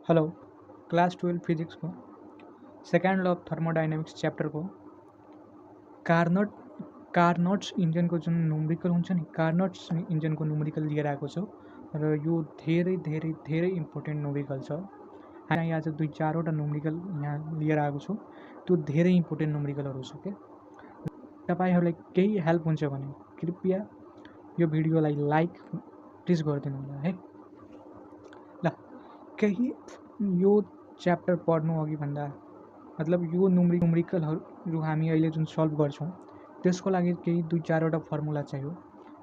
Hello. Class 12 physics को second law of thermodynamics chapter को Carnot's इन्जिनको जुन न्युमेरिकल हुन्छ नि, कार्नोट्स इन्जिनको न्युमेरिकल लिएर आएको छु र यो धेरै धेरै धेरै इम्पोर्टेन्ट न्युमेरिकल छ। हामी आज 2-4वटा न्युमेरिकल यहाँ लिएर आएको छु। त्यो धेरै इम्पोर्टेन्ट न्युमेरिकलहरू छ के। तपाईँहरूलाई केही हेल्प हुन्छ भने कृपया यो भिडियोलाई लाइक प्लिज गरिदिनु होला है। ल, केही यो च्याप्टर पढ्नु अघि भन्दा मतलब यो न्युमेरिकलहरू हामी अहिले जुन सल्भ गर्छौँ त्यसको लागि केही 2-4वटा फर्मुला चाहियो।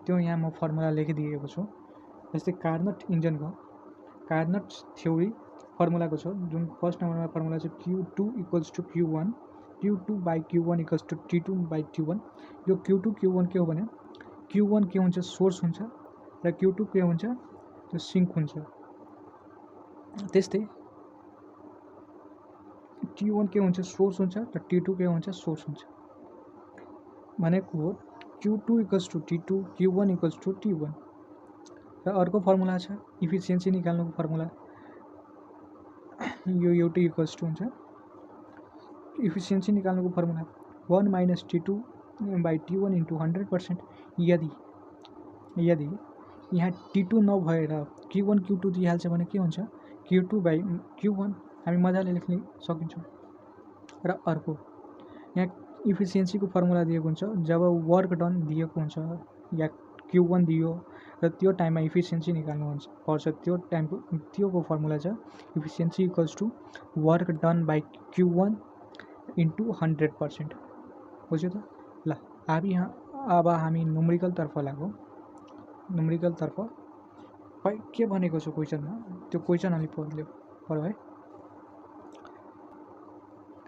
त्यो यहाँ म फर्मुला लेखिदिएको छु। जस्तै कार्नट थ्योरी फर्मुलाको छ, जुन फर्स्ट नम्बरमा फर्मुला छ Q2 equals to Q1, Q2 by Q1 equals to T2 by Q1। यो Q2 Q1 के हो भने Q1 के हुन्छ, सोर्स हुन्छ, र Q2 के हुन्छ, त्यो सिङ्क हुन्छ। त्यस्तै T1 के हुन्छ, सोर्स हुन्छ, र T2 के हुन्छ, सोर्स हुन्छ भनेको हो Q2 equals to T2, Q1 equals to T1। र अर्को फर्मुला छ इफिसियन्सी निकाल्नुको फर्मुला, यो एउटै इक्वल्स टु हुन्छ इफिसियन्सी निकाल्नुको formula 1 minus T2 by T1 into 100%। यदि यहाँ T2 नभएर Q1 Q2 दिइहाल्छ भने के हुन्छ, Q2 बाई Q1 हामी मजाले लेख्न सकिन्छौँ। र अर्को यहाँ इफिसियन्सीको फर्मुला दिएको हुन्छ, जब वर्क डन दिएको हुन्छ या Q1 दियो र त्यो टाइममा इफिसियन्सी निकाल्नु पर्छ, त्योको फर्मुला छ efficiency equals to work done by Q1 into 100%। बुझ्यो त? ल, अब हामी न्युमेरिकलतर्फ लागौँ। न्युमेरिकलतर्फ के भनेको छ क्वेसनमा, त्यो क्वेसन अलि पढ्यो है।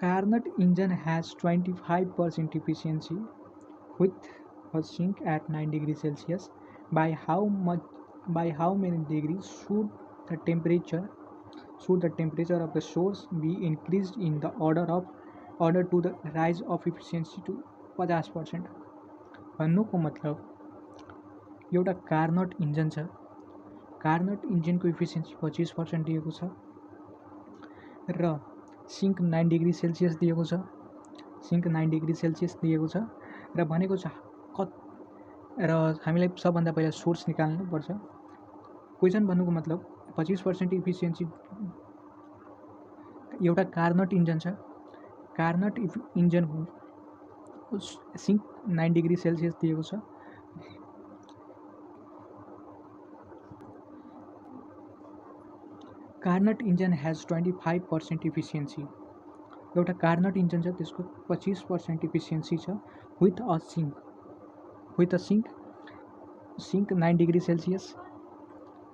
Carnot engine has 25% efficiency with a sink at 9 degrees Celsius. By how many degrees should the temperature of the source be increased in the order to the rise of efficiency to 50%? भन्नुको मतलब एउटा Carnot engine छ, Carnot इन्जिनको efficiency 25% दिएको छ र sync 9 degree Celsius दिएको छ, र भनेको छ र हामीलाई सबभन्दा पहिला सोर्स निकाल्नुपर्छ। क्वेसन भन्नुको मतलब 25% इफिसियन्सी एउटा कार्नट इन्जिन छ, कार्नट इन्जिन हो, सिङ्क 9 डिग्री सेल्सियस दिएको छ, कार्नट इन्जिन हेज 25% इफिसियन्सी। एउटा कार्नट इन्जिन छ, त्यसको 25% इफिसियन्सी छ with a sink 9 degree Celsius.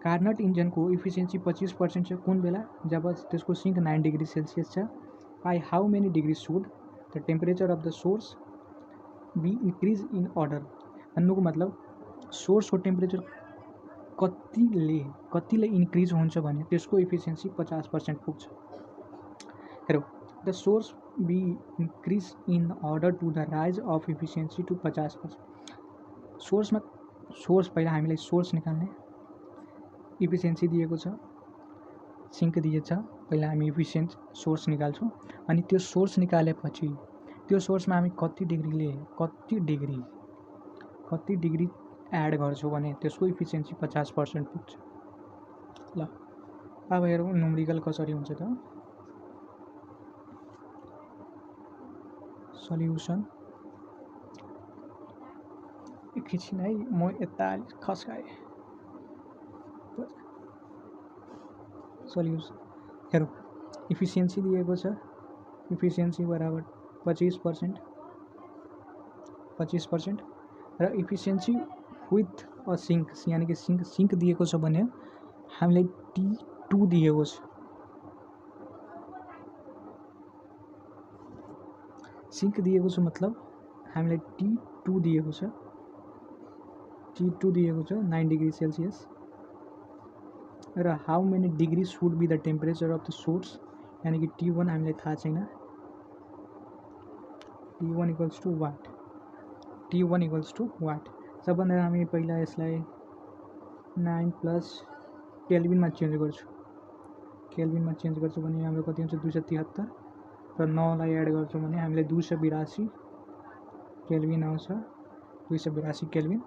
Carnot इन्जिनको इफिसियन्सी 25% छ कुन बेला, जब त्यसको सिङ्क 9 डिग्री सेल्सियस छ। By how many degree should the temperature of the source be increase in order. भन्नुको मतलब सोर्सको टेम्परेचर कतिले इन्क्रिज हुन्छ भने त्यसको इफिसियन्सी 50% पुग्छ। हेरौ, the source be increase in order to the rise of efficiency to 50%। Source पहिला हामीलाई सोर्स निकाल्ने, इफिसियन्सी दिएको छ, सिङ्क दिएछ, पहिला हामी इफिसियन्ट सोर्स निकाल्छौँ। अनि त्यो सोर्स निकालेपछि त्यो सोर्समा हामी कति डिग्री एड गर्छौँ भने त्यसको इफिसियन्सी 50% पुग्छ। ल, अब हेरौँ न्युमेरिकल कसरी हुन्छ त। सल्युसन एकैछिन है, म यता खस्काएँ। सल्युसन हेरौँ, इफिसियन्सी दिएको छ, इफिसियन्सी बराबर 25%, र इफिसियन्सी विथ अ सिङ्क, यानि कि सिङ्क दिएको छ भने हामीलाई T2 दिएको छ। सिङ्क दिएको छ मतलब हामीलाई T2 दिएको छ, 9 डिग्री सेल्सियस। र how many degree should be the temperature of the source, यानि कि T1 हामीलाई थाहा छैन। T1 equals to what. सबभन्दा हामी पहिला यसलाई 9 प्लस केल्भिनमा चेन्ज गर्छु। केल्भिनमा चेन्ज गर्छौँ भने हाम्रो कति हुन्छ 273 र 9 लाई एड गर्छौँ भने हामीले 282 केल्भिन आउँछ 282 केल्भिन।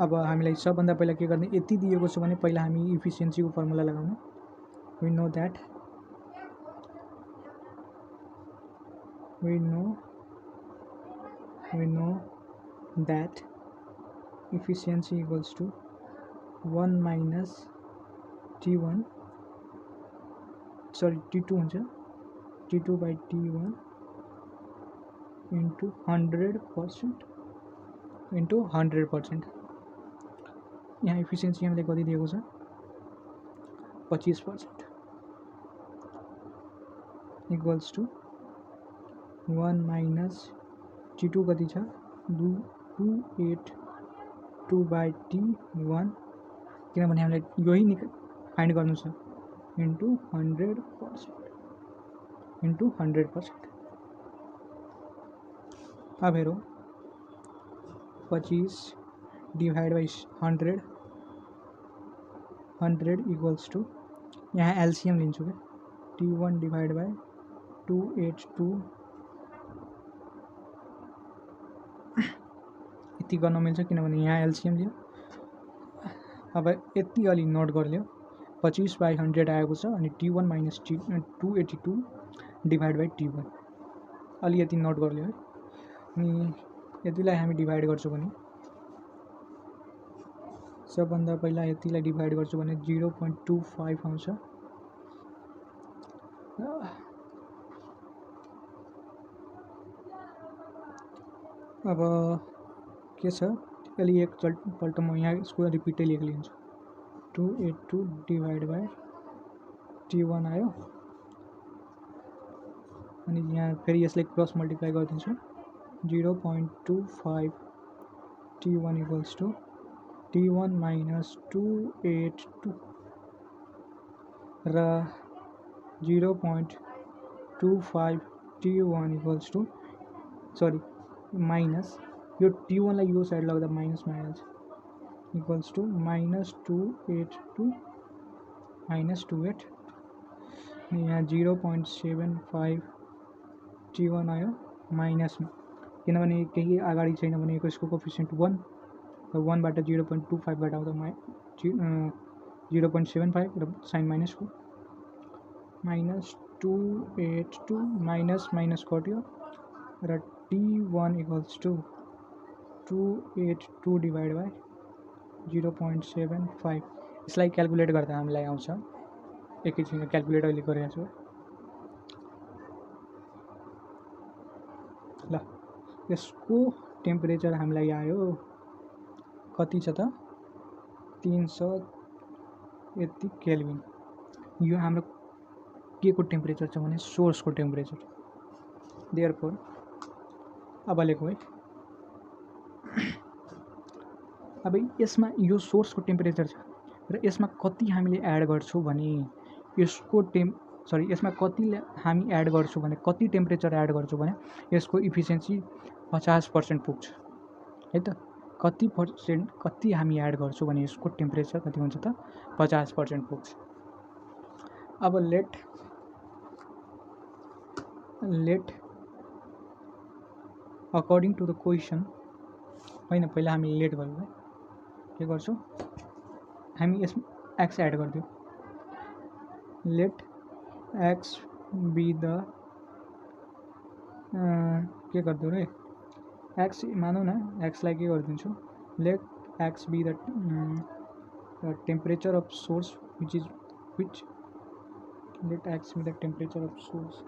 अब हामीलाई सबभन्दा पहिला के गर्ने यति दिएको छ भने पहिला हामी इफिसियन्सीको फर्मुला लगाउनु। we know that efficiency equals to 1 minus T1 sorry T2 हुन्छ T2 by T1 into 100%। यहाँ इफिसियन्सी हामीले कति दिएको छ 25% इक्वल्स टू 1 माइनस T2 कति छ 282 by T1 किनभने हामीलाई यही फाइन्ड गर्नु छ इन्टु 100%। अब हेरौँ 25 डिवाइड बाई 100 इक्वल्स टू यहाँ एलसीएम लिन्छु क्या T1 डिवाइड बाई 282 यति गर्न मिल्छ किनभने यहाँ एलसीएम लियो। अब यति अलि नोट गरिलियो 25 बाई 100 आएको छ अनि T1 minus 282 divide by T1 अलि यति नोट गरिलियो है। अनि यतिलाई हामी डिवाइड गर्छौँ भने सबभन्दा पहिला यतिलाई डिवाइड गर्छौँ भने 0.25 आउँछ। अब के छ अलि एकपल्ट म यहाँ यसको रिपिटै लेखिदिन्छु 282 डिवाइड बाई T1 आयो अनि यहाँ फेरि यसलाई क्रस मल्टिप्लाई गरिदिन्छु 0.25 T1 equals two T1 minus 282 र 0.25 T1 equals two sorry minus यो T1 लाई यो साइड लाग्दा माइनसमा आइहाल्छ इक्वल्स टू माइनस 282 माइनस 28 यहाँ 0.75 T1 आयो माइनसमा किनभने केही अगाडि छैन भने यसको कोफिसिएन्ट 1 र 1 बाट 0.25 बाट आउँदा 0.75 र साइन माइनस को माइनस 282 माइनस माइनस कट्यो र T1 equals two 282 divide by 0.75 यसलाई क्याल्कुलेट गर्दा हामीलाई आउँछ एकैछिन क्याल्कुलेट अहिले गरेको छु ल यसको टेम्परेचर हामीलाई आयो कति छ त 300 यति केल्भिन। यो हाम्रो के को टेम्परेचर छ भने सोर्स को टेम्परेचर देयरफोर अब लेखौँ है। अब यसमा यो सोर्स को टेम्परेचर छ र यसमा कति हामीले एड गर्छौं भने यसको यसमा कति हामी एड गर्छौं भने कति टेम्परेचर एड गर्छौं भने यसको इफिसियन्सी 50% पुग्छ है त कति हामी एड गर्छौं भने यसको टेम्परेचर कति हुन्छ त 50% पुग्छ। अब let according to the question हैन पहिला हामी लेट गरौँ है के गर्छौं हामी यसमा x एड गर्दियौ लेट x बी द के गर्दियौ रे x मानौ न x लाई के गर्दिन्छु let x be the temperature of source which let x be the temperature of source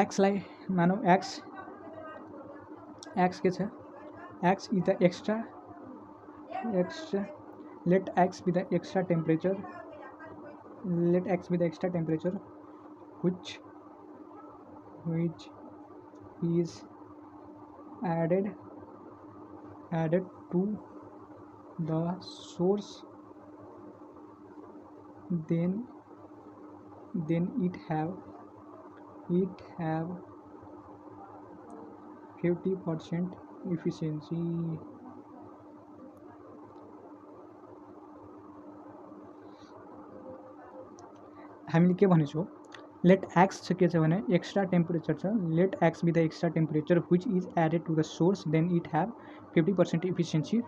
x लाई मानौ x के छ x is the extra let x be the extra temperature which is added to the source then it have 50% इफिसियन्सी। हामीले के भनेछौँ, let x के छ भने एक्स्ट्रा टेम्परेचर छ, let x be the extra temperature which is added to the source then it have 50% efficiency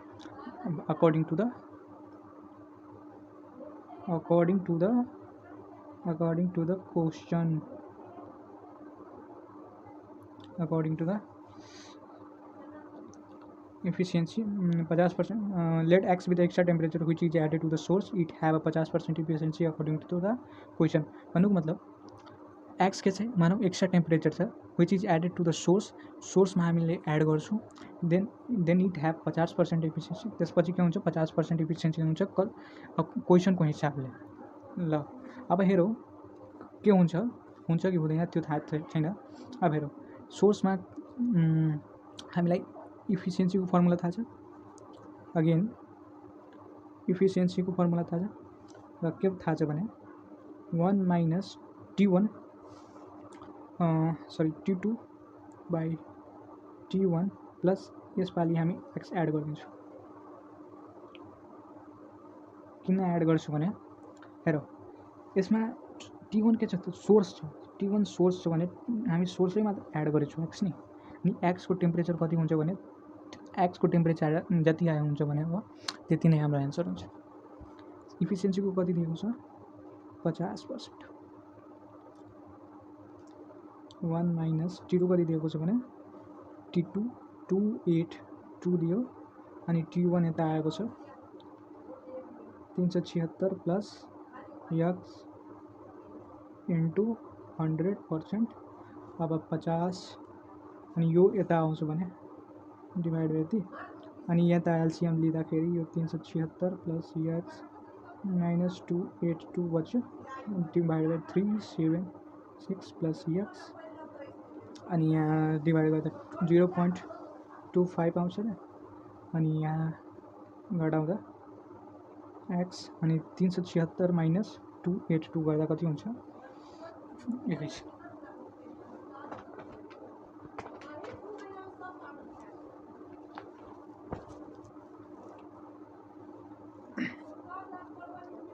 according to the question, according to the efficiency 50%. Let x with the extra temperature which is added to the source it have a 50% efficiency according to the question. भन्नुको मतलब x के चाहिँ मानौ extra temperature छ which is added to the सोर्समा हामीले add गर्छौँ then it have 50% efficiency. त्यसपछि के हुन्छ 50% इफिसियन्सी हुन्छ क्वेसनको हिसाबले। ल अब हेरौँ के हुन्छ कि हुँदैन त्यो थाहा छैन। अब हेरौँ सोर्समा हामीलाई इफिसियन्सीको फर्मुला थाहा छ, अगेन इफिसियन्सीको फर्मुला थाहा छ र के थाहा छ भने 1 minus T1 T2 by T1 plus यसपालि हामी एक्स एड गरिदिन्छौँ। किन एड गर्छु भने हेर यसमा T1 के छ त सोर्स छ, T1 सोर्स छ भने हामी सोर्सैमा एड गरेछौँ एक्स नि, अनि एक्सको टेम्परेचर कति हुन्छ भने एक्सको टेम्परेचर जति आयो हुन्छ भने अब त्यति नै हाम्रो एन्सर हुन्छ। इफिसियन्सीको कति दिएको छ 50%। 1 माइनस T2 कति दिएको छ भने T2 282 दियो अनि T1 यता आएको छ 376 प्लस एक्स इन्टु 100%। अब 50 अनि यो यता आउँछ भने डिवाइड यति अनि यता एलसिएम लिँदाखेरि यो 376 प्लस एक्स माइनस 282 बच्यो डिवाइड बाई 376 प्लस एक्स अनि यहाँ डिवाइड गर्दा 0.25 आउँछ र अनि यहाँ घटाउँदा एक्स अनि 376 माइनस 282 गर्दा कति हुन्छ 21।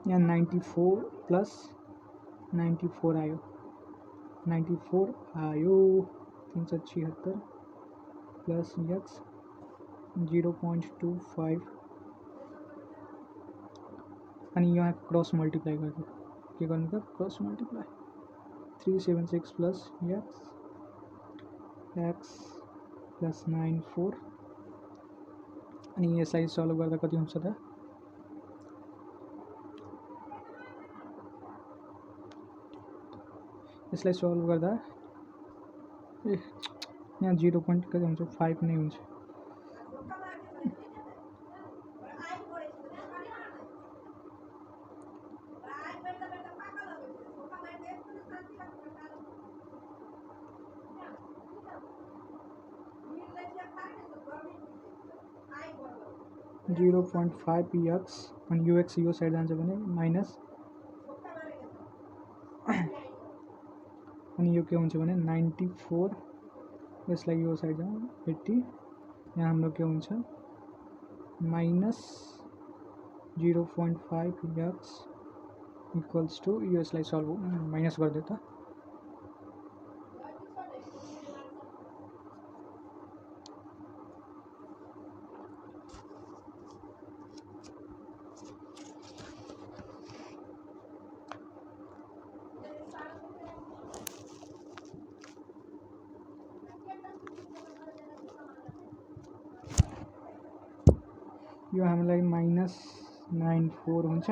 यहाँ 94 प्लस 94 आयो 376 प्लस एक्स 0.25 अनि यहाँ क्रस मल्टिप्लाई गर्नु के गर्नु त cross multiply 376 plus x plus 94 अनि यसलाई सल्भ गर्दा कति हुन्छ त यसलाई सल्भ गर्दा यहाँ 0.5 नै हुन्छ। .5 एक्स अनि युएक्स यो साइड जान्छ भने माइनस अनि यो के हुन्छ भने 94 यसलाई यो साइड जान्छ 80 यहाँ हाम्रो के हुन्छ माइनस 0.5 एक्स इक्वल्स टू यो यसलाई सल्भ माइनस गरिदियो त यो हामीलाई माइनस 94 हुन्छ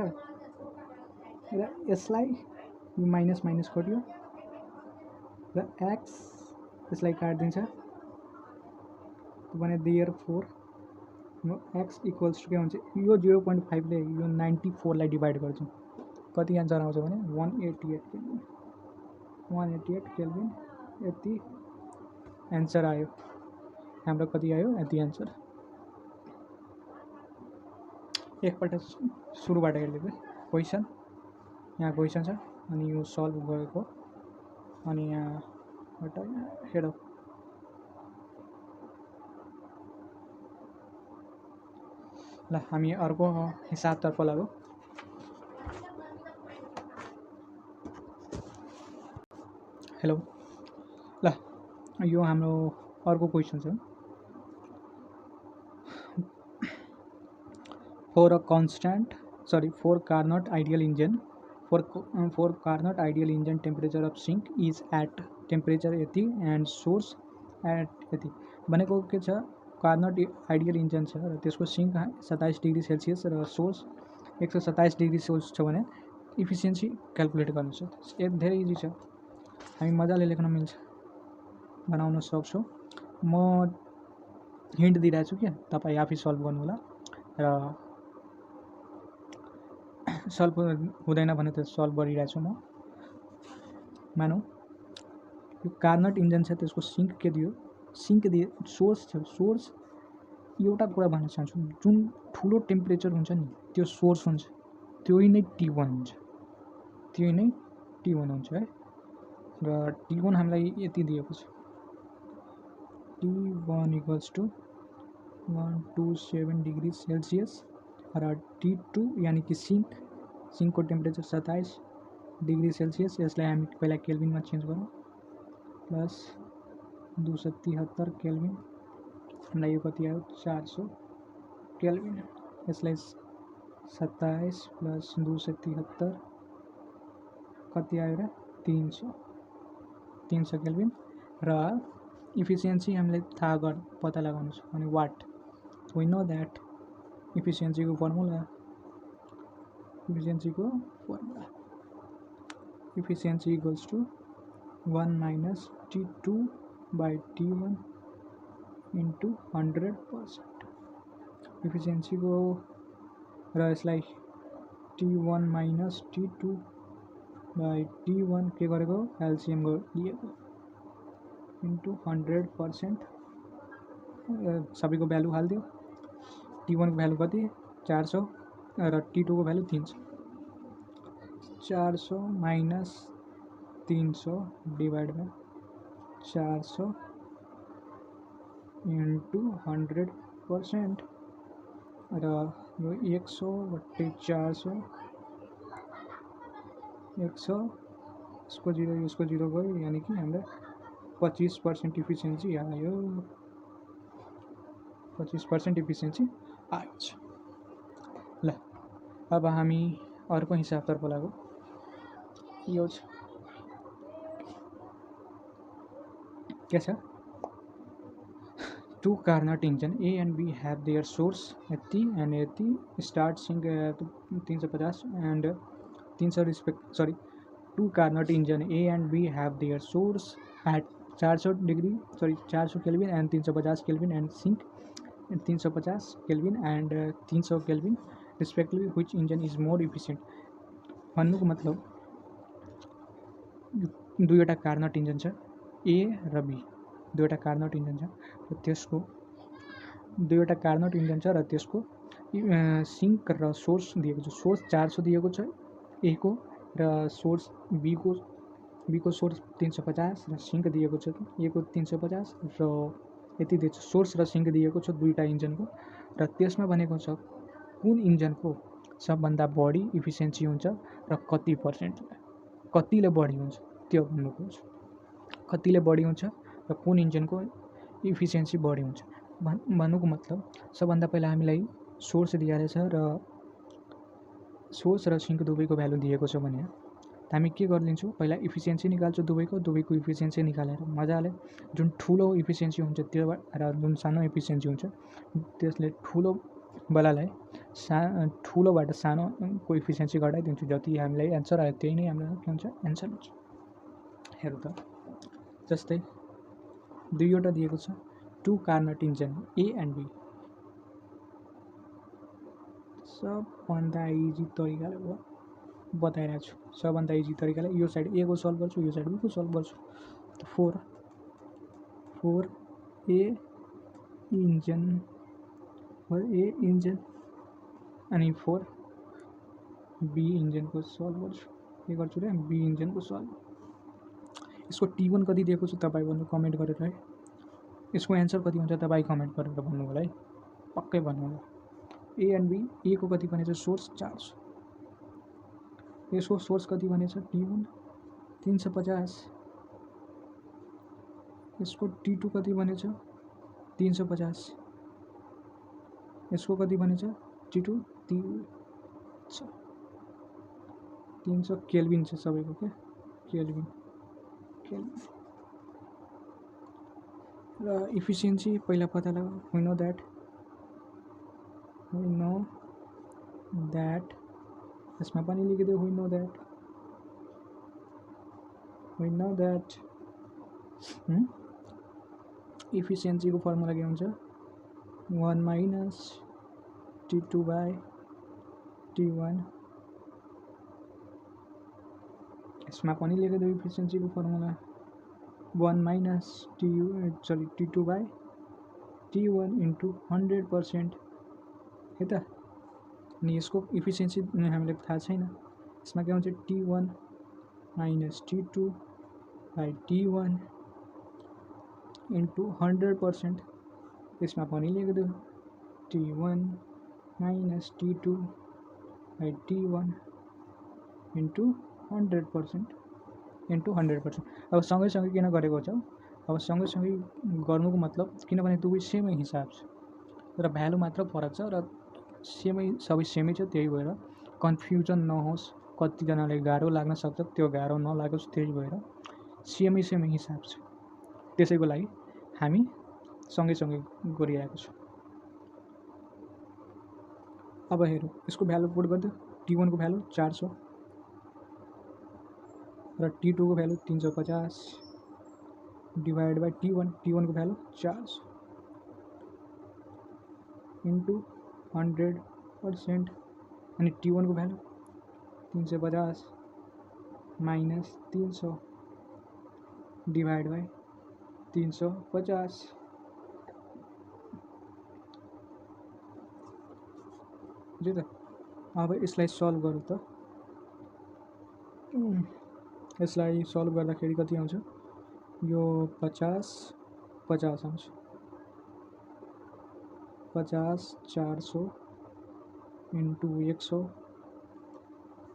र यसलाई यो माइनस माइनस कट्यो र एक्स यसलाई काट्दिन्छ भने देयरफोर एक्स इक्वल्स टू के हुन्छ यो 0.5 ले यो 94 लाई डिवाइड गर्छौं कति आन्सर आउँछ भने 188 केल्भिन यति आन्सर आयो हाम्रो कति आयो यति आन्सर। एकपल्ट सुरुबाट हेर्दै क्वेसन यहाँ क्वेसन छ अनि यो सल्भ गरेको अनि यहाँबाट हेरौँ ल हामी अर्को हिसाबतर्फ लागौँ। हेलो, ल यो हाम्रो अर्को क्वेसन छ। for Carnot ideal engine, for Carnot ideal engine temperature of sink is at temperature यति and source at यति भनेको के छ, कार्नट आइडियल इन्जन छ र त्यसको सिङ्क 27 डिग्री सेल्सियस र सोर्स 127 डिग्री सेल्सियस छ भने इफिसियन्सी क्यालकुलेट गर्नु छ। धेरै इजी छ, हामी मजाले लेख्न मिल्छ, बनाउन सक्छौँ। म हिन्ट दिइरहेको छु क्या, तपाईँ आफै सल्भ गर्नु होला र सल्भ हुँदैन भने त सल्भ गरिरहेको छु म। मानौँ यो कार्नट इन्जन छ, त्यसको सिङ्क के दियो, सिङ्क दिए, सोर्स छ। सोर्स एउटा कुरा भन्न चाहन्छु, जुन ठुलो टेम्परेचर हुन्छ नि त्यो सोर्स हुन्छ, त्यही नै T1 हुन्छ, त्यही नै T1 हुन्छ है। र T1 हामीलाई यति दिएको छ, T1 equals to 127 degree Celsius र T2 यानि कि सिङ्कको टेम्परेचर 27 डिग्री सेल्सियस। यसलाई हामी पहिला केल्भिनमा चेन्ज गरौँ, प्लस 273 केल्भिन, हामीलाई यो कति आयो 400 केल्भिन। यसलाई 27 प्लस 273 कति आयो र 300 केल्भिन। र इफिसियन्सी हामीले थाहा पत्ता लगाउनु छ भने वाट, वी नो द्याट इफिसियन्सीको formula, efficiency equals to 1 minus T2 by T1 into 100%। इफिसियन्सीको र यसलाई T1 minus T2 by T1 के गरेको एलसिएम लिएको इन्टु 100%। सबैको भ्यालु हालिदियो। T1 को भ्यालु कति 400 र T2 को value 300। 400 minus 300 divide by 400 into 100% र यो 100 बट्टे 400, 100 यसको 0 यसको 0 गयो, यानि कि हामीलाई 25% इफिसियन्सी आयो, 25% इफिसियन्सी आयो छ। ल अब हामी अर्को हिसाबतर्फ लागौँ। यो छ के छ, two Carnot engine A and B have their source यति and यति, start sink 350 and 300 two Carnot engine A and B have their source at 400 kelvin and 350 kelvin and sink 350 kelvin and 300 kelvin respectively, which engine is more efficient। भन्नुको मतलब दुईवटा Carnot engine छ, A र B, दुईवटा Carnot engine छ र त्यसको दुईवटा कार्नट इन्जन छ र त्यसको सिङ्क र सोर्स दिएको छ। सोर्स 400 दिएको छ A को र सोर्स B को सोर्स 350 र सिङ्क दिएको छ A को 350 र यति दिएको छ। सोर्स र सिङ्क दिएको छ दुईवटा इन्जनको र त्यसमा भनेको छ कुन इन्जनको सबभन्दा बढी इफिसियन्सी हुन्छ र कति पर्सेन्ट, कतिले बढी हुन्छ त्यो भन्नु खोज्छ, कतिले बढी हुन्छ र कुन इन्जनको इफिसियन्सी बढी हुन्छ भन्नुको मतलब सबभन्दा पहिला हामीलाई सोर्स दिएको छ र सोर्स र सिङ्क दुवैको भ्यालु दिएको छ भने हामी के गरिदिन्छौँ, पहिला इफिसियन्सी निकाल्छौँ दुवैको इफिसियन्सी निकालेर मजाले जुन ठुलो इफिसियन्सी हुन्छ त्यो र जुन सानो इफिसियन्सी हुन्छ त्यसले ठुलोवालालाई ठुलोबाट सानोको इफिसियन्सी घटाइदिन्छु। जति हामीलाई एन्सर आयो त्यही नै हाम्रो के हुन्छ, एन्सर हुन्छ। हेरौँ त, जस्तै दुईवटा दिएको छ, two Carnot engine A and B। सबभन्दा इजी तरिकाले बताइरहेको छु, सबभन्दा इजी तरिकाले यो साइड A को सल्भ गर्छु, यो साइड B को सल्भ गर्छु। 4 A इन्जन अनि 4 B इन्जनको सल्भ गर्छु। के गर्छु रे, B इन्जनको सल्भ। यसको T1 कति दिएको छु तपाईँ भन्नु कमेन्ट गरेर है, यसको एन्सर कति हुन्छ तपाईँ कमेन्ट गरेर भन्नु होला है, पक्कै भन्नु होला। ए एन्ड बी, ए को कति भनेछ सोर्स 400, यसको सोर्स कति भनेछ T1 350, यसको T2 कति भनेछ 350, यसको कति भनेछ T2 300 केल्भिन छ सबैको क्या, केल्भिन र इफिसियन्सी पहिला पत्ता लगाऊ। वी नो द्याट यसमा पनि लेखिदियो वी नो द्याट इफिसियन्सीको फर्मुला के हुन्छ 1 माइनस T2 बाई T1, यसमा पनि लेखिदियो इफिसियन्सीको formula 1 minus T2 by T1 into 100% है त। अनि यसको इफिसियन्सी हामीलाई थाहा छैन, यसमा के हुन्छ T1 minus T2 by T1 into 100%, यसमा पनि लेखिदियो T1 minus T2 by T1 into 100%। अब सँगैसँगै किन गरेको छ, अब सँगैसँगै गर्नुको मतलब किनभने दुवै सेमै हिसाब छ र भ्यालु मात्र फरक छ र सबै सेमै छ, त्यही भएर कन्फ्युजन नहोस्, कतिजनाले गाह्रो लाग्न सक्छ, त्यो गाह्रो नलागोस्, त्यही भएर सेमै हिसाब छ, त्यसैको लागि हामी सँगैसँगै गरिरहेको छौँ। अब हेरौँ यसको भ्यालु पुट गरिदियो, T1 को भ्यालु 400 र T2 को भ्यालु 350 डिवाइड बाई T1 को भ्यालु 400 इन्टु 100% अनि T1 को भ्यालु 350 माइनस 300 डिवाइड बाई 350। बुझ्यो त। अब यसलाई सल्भ गरौँ त। यसलाई सल्भ गर्दाखेरि कति आउँछ, यो 50 आउँछ, 50 400 इन्टु 100,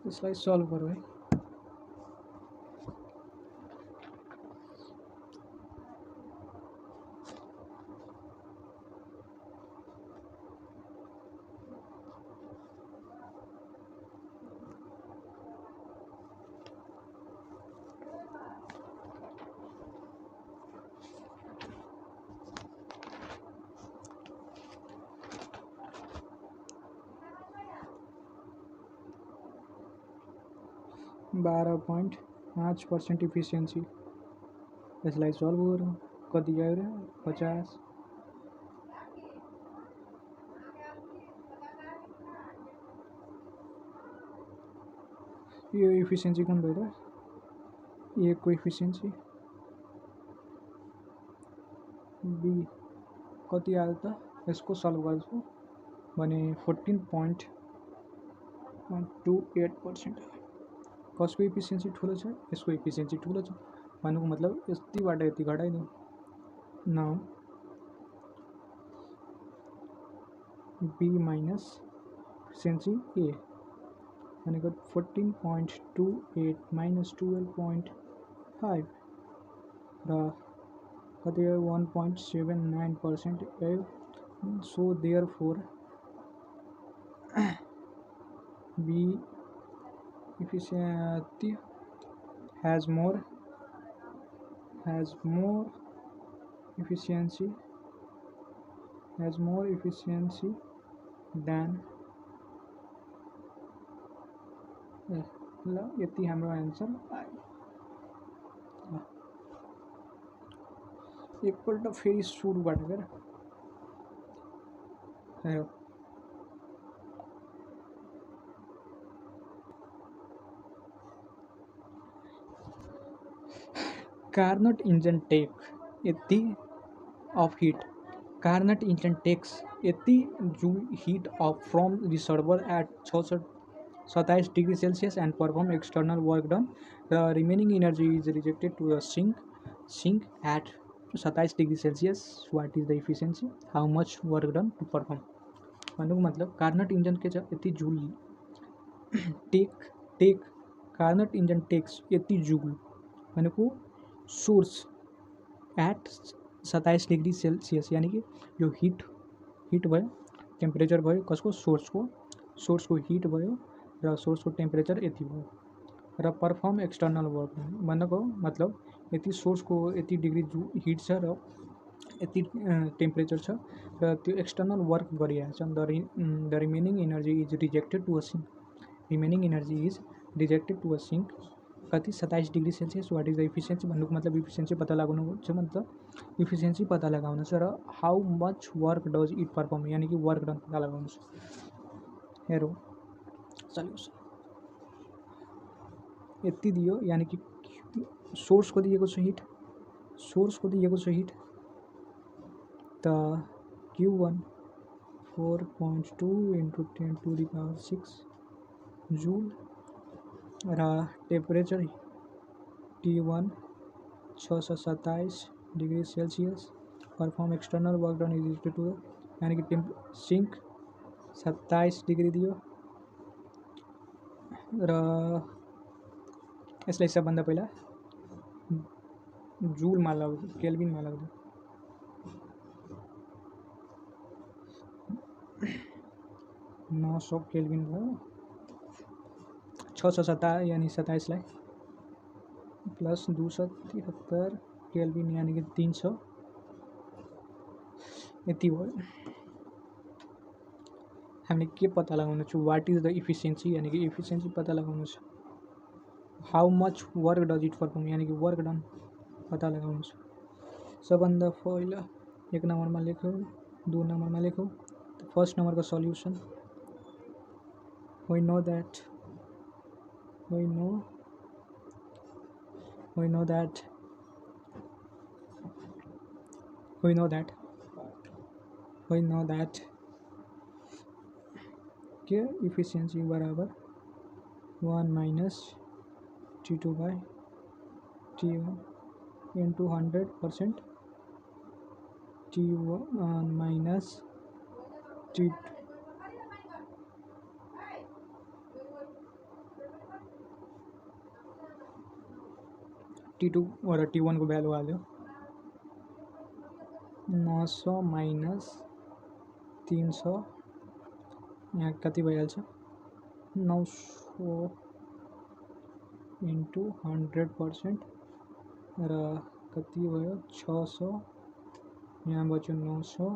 यसलाई सल्भ गरौँ है। बाह्र 12.5% इफिसियन्सी, यसलाई सल्भ गरौँ कति आयो र 50, यो इफिसियन्सी कुन भयो त, ए को इफिसियन्सी, बी कति आयो त, यसको सल्भ गर्छु भने 14.28%। कसको इफिसियन्सी ठुलो छ, यसको इफिसियन्सी ठुलो छ, भन्नुको मतलब यतिबाट यति घटाइदिउँ। Now B minus efficiency A भनेको 14.28 माइनस 12.5 र कति हो 1.79% आयो। So therefore B efficiency has more efficiency than ल यति हाम्रो आन्सर आयो। एकपल्ट फेरि सुरुबाट हेर, हेर Carnot engine takes यति of heat. Carnot engine takes यति joule heat of from the server at 27 degrees Celsius and perform external work done. The remaining energy is rejected to the sink at 27 degrees Celsius. What is the efficiency? How much work done to perform? भन्नुको मतलब Carnot engine के छ यति जुल take Carnot engine takes यति जुल भनेको source at 27 degree Celsius, यानी कि यो हिट भयो, टेम्परेचर भयो कसको सोर्सको हिट भयो र सोर्सको टेम्परेचर यति भयो र पर्फर्म एक्सटर्नल वर्क भन्नको मतलब यति सोर्सको यति डिग्री हिट छ र यति टेम्परेचर छ र त्यो एक्सटर्नल वर्क गरिरहेको छ। The remaining energy is rejected to a sink कति 27 degree Celsius. What is the efficiency भन्नुको मतलब इफिसियन्सी पत्ता लगाउनु छ, मतलब इफिसियन्सी पत्ता लगाउनु छ र how much work does it perform, यानि कि वर्क डन पत्ता लगाउनु छ। हेरौँ सल्युसन यति दियो, यानी कि सोर्सको दिएको छ हिट त Q1 4.2 × 10⁶ जूल र temperature T1 627 degree Celsius. Perform external work done is equal to, यानी कि सिङ्क 27 डिग्री दियो र यसलाई सबभन्दा पहिला जुलमा लग्यो, केल्भिनमा लग्यो। 900 केल्भिन भयो, 627 यानी 27 प्लस 273 केल्भिन यानी कि 300 यति भयो। हामीले के पत्ता लगाउनु छ, वाट इज द इफिसियन्सी, यानी कि इफिसियन्सी पत्ता लगाउनु छ। How much work does it perform, यानी कि वर्क डन पत्ता लगाउनु छ। सबभन्दा पहिला 1 नम्बरमा लेखौँ, 2 नम्बरमा लेखौँ। फर्स्ट नम्बरको सल्युसन we know that के इफिसियन्सी बराबर 1 - T2/T1 into 100%, T1 - T2 T2 और T1 को भ्यालु हाल्यो 900 - 300 यहाँ कति भइहाल्छ 900 into 100% र कति भयो 600 यहाँ बच्यो 900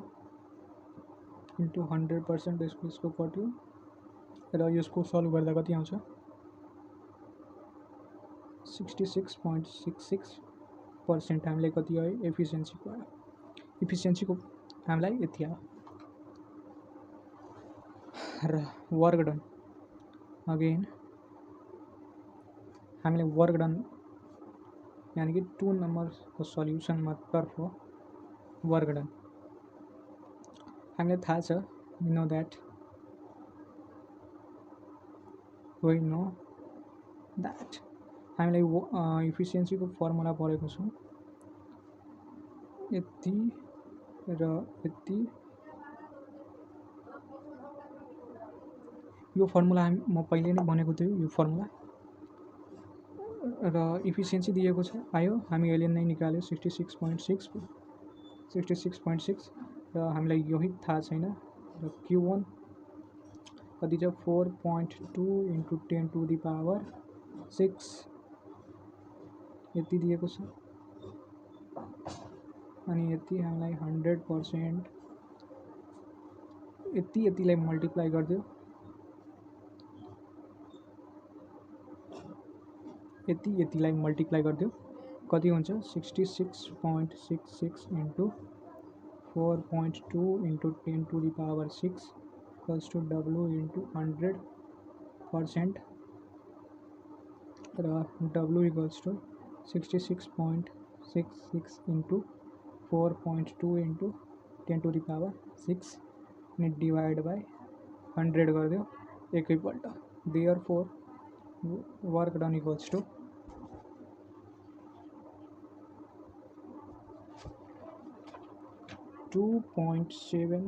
into 100% यसको कट्यो र यसको सल्भ गर्दा कति आउँछ 66.66%। हामीलाई कति आयो एफिसियन्सीको आयो, इफिसियन्सीको हामीलाई यति आयो र वर्क डन अगेन हामीले वर्क डन यानी कि 2 नम्बरको सल्युसनमा तर्फ वर्क डन हामीलाई थाहा छ we know that हामीलाई इफिसियन्सीको फर्मुला पढेको छौँ यति र यति। यो फर्मुला म पहिले नै भनेको थियो, यो फर्मुला र इफिसियन्सी दिएको छ आयो, हामी अहिले नै निकाल्यो 66.6 र हामीलाई यही थाहा छैन र Q1 कति छ 4.2 × 10⁶ यति दिएको छ अनि यति हामीलाई 100% यतिलाई मल्टिप्लाई गरिदियो, यतिलाई मल्टिप्लाई गरिदियो कति हुन्छ 66.66 × 4.2 × 10⁶ इक्वल्स टु W × 100% र W इक्वल्स टु 66.66 × 4.2 × 10⁶ अनि डिवाइड बाई 100 गरिदियो एकैपल्ट। Therefore work done equals to 2.7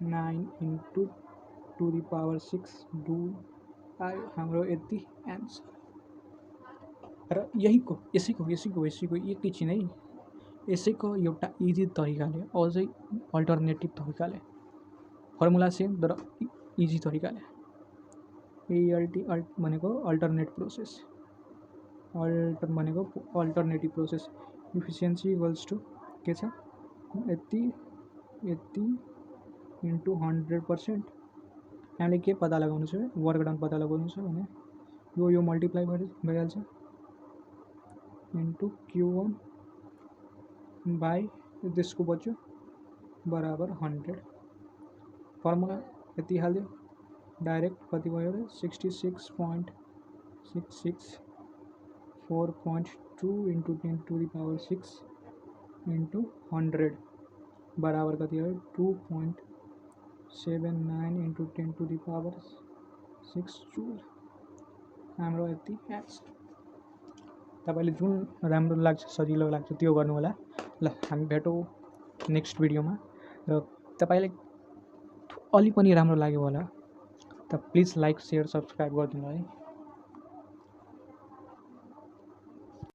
9 into 2 the power 6 डु हाम्रो यति एन्सर। र यसैको एकैछिन है, यसैको एउटा इजी तरिकाले, अझै अल्टरनेटिभ तरिकाले, फर्मुला सेम तर इजी तरिकाले, एएलटी भनेको अल्टरनेट प्रोसेस, भनेको alternative process, efficiency equals to के छ, यति इन्टु 100%। हामीले के पत्ता लगाउनु छ, वर्क डन पत्ता लगाउनु छ भने यो मल्टिप्लाई भइहाल्छ इन्टु Q1 बाई त्यसको बच्यो बराबर 100। फर्मुला यति हाल्यो, डाइरेक्ट कति भयो अरे 66.66 4.2 into 10 to the power 6 into 100 बराबर कति हो 2.79 into 10 to the power 6 joule. हाम्रो यति एन्सर। तपाईले जुन राम्रो लाग्छ, सजिलो लाग्छ त्यो गर्नु होला। ल हामी भेटौँ नेक्स्ट भिडियोमा। र तपाईलाई अलि पनि राम्रो लाग्यो होला त प्लिज लाइक, सेयर, सब्सक्राइब गरिदिनु है।